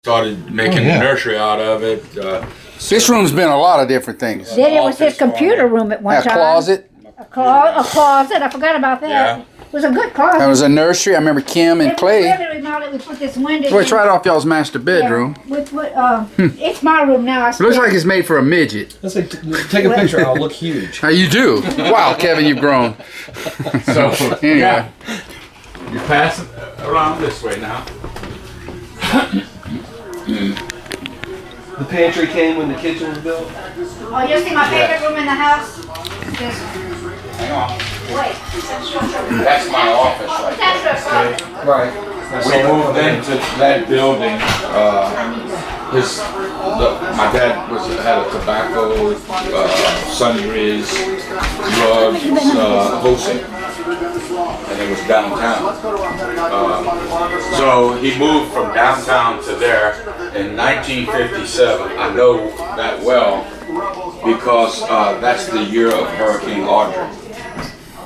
started making a nursery out of it. This room's been a lot of different things. Then it was his computer room at one A time. closet. A closet. I forgot about that. Yeah. It was a good closet. That was a nursery. I remember Kim and Clay. We remodeled it. We put this window. So it's right off y'all's master bedroom. Yeah, we put, it's my room now. It looks like it's made for a midget. Let's take a picture. I'll look huge. How you do? Wow, Kevin, you've grown. So Anyway. you pass it around this way now. The pantry came when the kitchen was built. Oh, you see my favorite room in the house? This one. Hang on. Wait. That's my office right there. Okay? Right. We moved into that building. My dad had a tobacco, sundries, drugs, wholesale, and it was downtown. So he moved from downtown to there in 1957. I know that well because that's the year of Hurricane Audrey.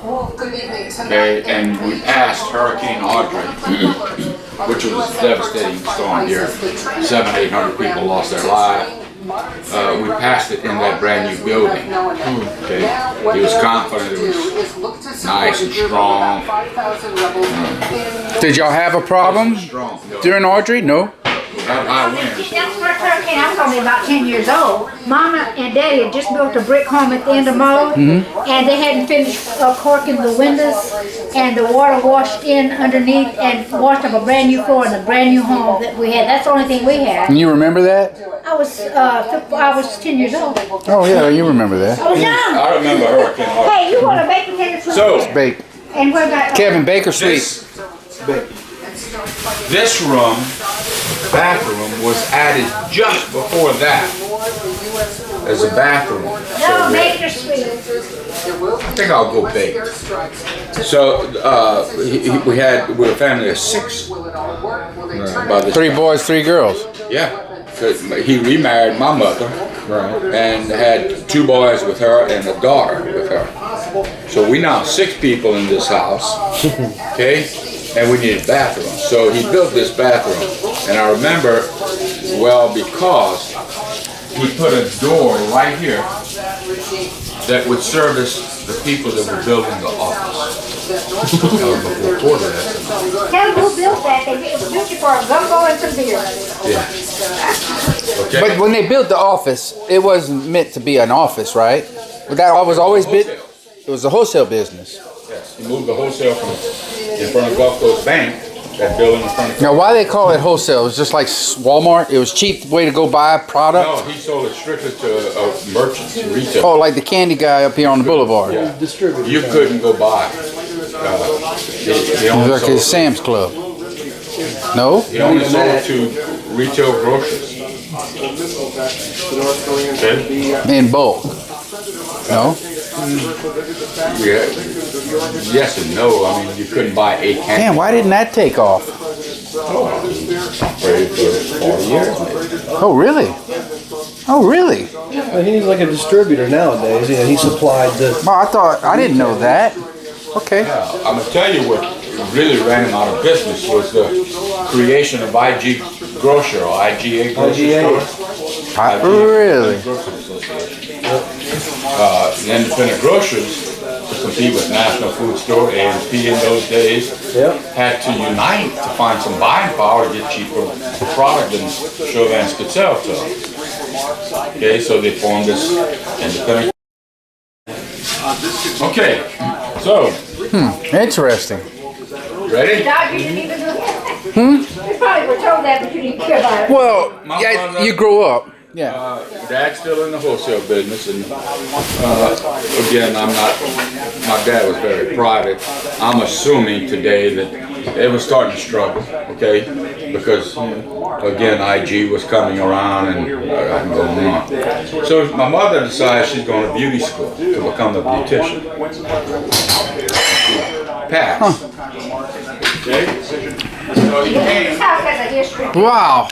Okay, and we passed Hurricane Audrey, which was a devastating storm here. 700-800 people lost their lives. We passed it in that brand new building. Okay, he was confident it was nice and strong. Did y'all have a problem Strong. during Audrey? No? I win. That's the first hurricane. I was only about 10 years old. Mama and Daddy had just built a brick home at the end of Mall, and they hadn't finished corking the windows, and the water washed in underneath and washed up a brand new floor in the brand new home that we had. That's the only thing we had. And you remember that? I was 10 years old. Oh yeah, you remember that. I was young. I remember Hurricane Audrey. Hey, you want a baked potato soup? So Bake. And what about Kevin, Baker Street. this room, bathroom, was added just before that as a bathroom. No, Baker Street. I think I'll go baked. So we were a family of 6 by this 3 time. boys, 3 girls. Yeah. He remarried my mother and had 2 boys with her and a daughter with her. So we now 6 people in this house, okay? And we needed bathrooms. So he built this bathroom. And I remember, well, because he put a door right here that would service the people that were building the office. That was before that. Tell them who built that. They built it for a gumbo and some beer. Yeah. Okay. But when they built the office, it wasn't meant to be an office, right? That was always been. It was a wholesale business. Yes, he moved the wholesale from in front of Gulf Coast Bank, that building in front of. Now, why they call it wholesale? It was just like Walmart. It was cheap way to go buy a product. No, he sold it strictly to merchants, retail. Oh, like the candy guy up here on the boulevard. Yeah. Distributor. You couldn't go buy. He It only was like his sold, Sam's Club. No? he only sold to retail grocers. Okay. In bulk. No? Yeah. Yes and no. I mean, you couldn't buy 8 candy. Damn, why didn't that take off? Operated for 40 years, maybe. Oh, really? Oh, really? Well, he's like a distributor nowadays. Yeah, he supplied the. Well, I didn't know that. Okay. Yeah, I'm gonna tell you what really ran him out of business was the creation of IG Grocer or IGA Grocery Store. Really? The independent grocers to compete with National Food Store, A&P in those days, had to unite to find some buying power to get cheaper product than Chauvin could sell to them. Okay, so they formed this independent. Okay, so Interesting. ready? Dog, you didn't even know that. You probably were told that, but you didn't care about it. Well, yeah, you grow up. Yeah. Dad's still in the wholesale business, and again, my dad was very private. I'm assuming today that it was starting to struggle, okay? Because, again, IG was coming around and going on. So my mother decides she's going to beauty school to become a beautician. Passed. Okay? So he came. This house has a history. Wow.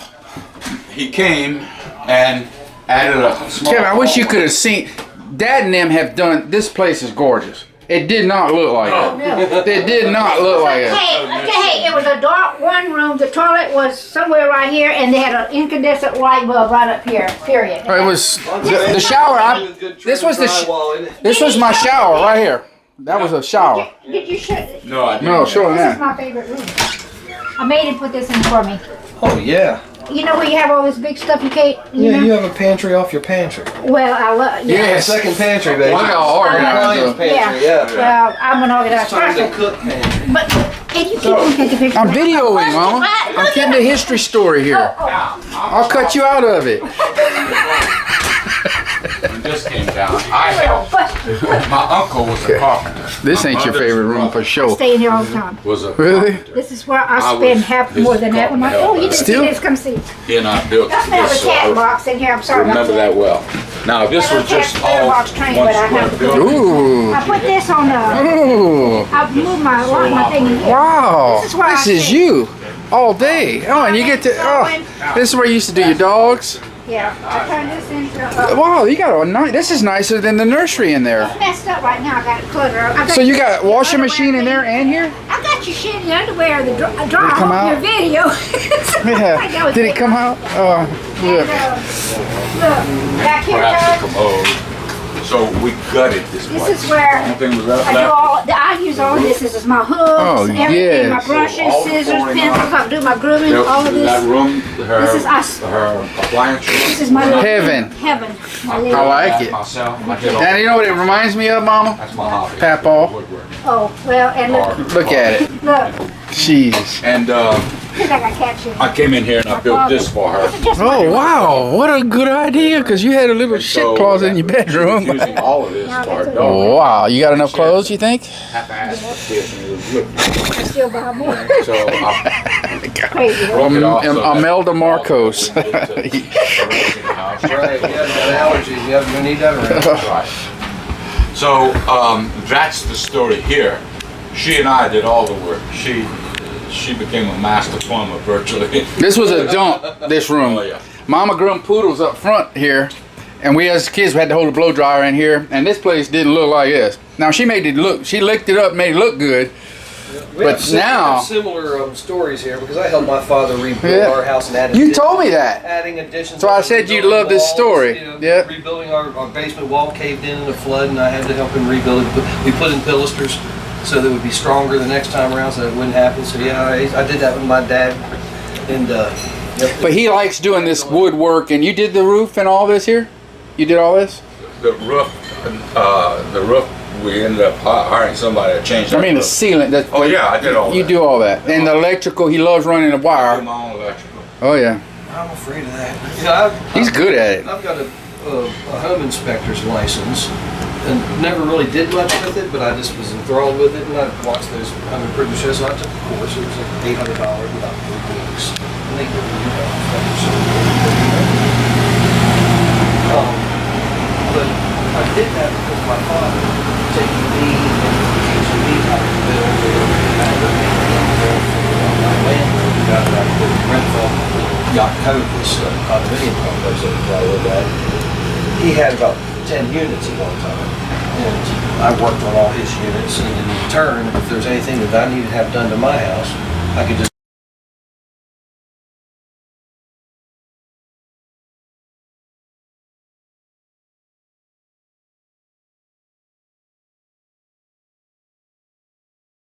He came and added a small. Kevin, I wish you could have seen. Dad and them have done. This place is gorgeous. It did not look like it. It did not look like it. Hey, it was a dark one room. The toilet was somewhere right here, and they had an incandescent light bulb right up here. Period. It was the shower. This was this was my shower right here. That was a shower. Did you show? No, I didn't. No, show This is that. my favorite room. I made him put this in for me. Oh yeah. You know where you have all this big stuff you can't. Yeah, know? you have a pantry off your pantry. Well, I love. Yeah. Yes. Second pantry, baby. Look how Brian's organized. pantry, yeah. Well, I'm an organized Time to person. cook pantry. But can you keep on taking pictures? I'm videoing, Mama. I'm getting the history story here. I'll cut you out of it. When this came down, I helped. My uncle was a carpenter. This ain't your favorite room for sure. Stay in here all the time. Was a Really? carpenter. This is where I I spend was half his more than that. I'm like, oh, you didn't Still? see this? Come see. He and I built Doesn't have this, a so cat I box in here. I'm sorry remember about that well. Now, this was just all one square building. Ooh. I put this on the. Ooh. I moved my thing in here. Wow. This is where I This is sit. you. All day. Oh, and you get to. Oh, this is where you used to do your dogs. Yeah, I turned this into. Wow, you got a nice. This is nicer than the nursery in there. It's messed up right now. I got it cluttered. I got So you got your washing underwear machine in there thing. and here? I got your shitty underwear, the drawer come on out? your video. Yeah. Did it come out? Oh, look. Look, back here, Perhaps a Doug, commode. So we gutted this place. this is where Anything was left? I do all. I use all this. This is my hooks, Oh, everything, yes. my brushes, All the scissors, flooring pencils. I do my grooming, all of That this. room, her, This is us. her appliance room. This is my little Heaven. Heaven. My I little, like it. Myself, I did all And you know what it reminds me of, Mama? That's my hobby. Papaw. Woodworking. oh well, and look, Look at it. look. Jeez. And I think I got cat shit. I came in here and I built this for her. This is just my Oh, wow. What a good idea, because you had a little shit So closet in your she was bedroom. using all of this for her dog. Oh, wow. You got enough clothes, you think? Half-assed this, and it was good. I still buy more. So I Crazy. broke it off. so that- Imelda Marcos. Right, you have allergies. You have to need that around. Right. So that's the story here. She and I did all the work. She became a master plumber virtually. This was a dump, this room. Oh, yeah. Mama grew them poodles up front here, and we as kids had to hold a blow dryer in here, and this place didn't look like this. Now she made it look, she licked it up, made it look good. We But have now- similar stories here because I helped my father rebuild Yeah. our house and added. You told me that. Adding additions. So I said you'd love this story. Yeah. Rebuilding our basement wall caved in a flood, and I had to help him rebuild it. We put in pilasters so that it would be stronger the next time around, so that it wouldn't happen. So yeah, I did that with my dad, and yep. But he likes doing this woodwork, and you did the roof and all this here? You did all this? The roof, we ended up hiring somebody to change that I mean the roof. ceiling. Oh yeah, I did all You that. do all that. And the electrical, he loves running the I do wire. my own electrical. Oh yeah. I'm afraid of that. You know, He's good at it. I've got a home inspector's license and never really did much with it, but I just was enthralled with it, and I watched those home improvement shows. So I took a course. It was like $800 in about 3 weeks. And they give you but I did that because my father taking me and teaching me how to build my landlord, the guy that I did Renfell Yacht Cove, this condominium complex that I lived at. He had about 10 units at one time, and I worked on all his units, and in return, if there's anything that I needed to have done to my house, I could just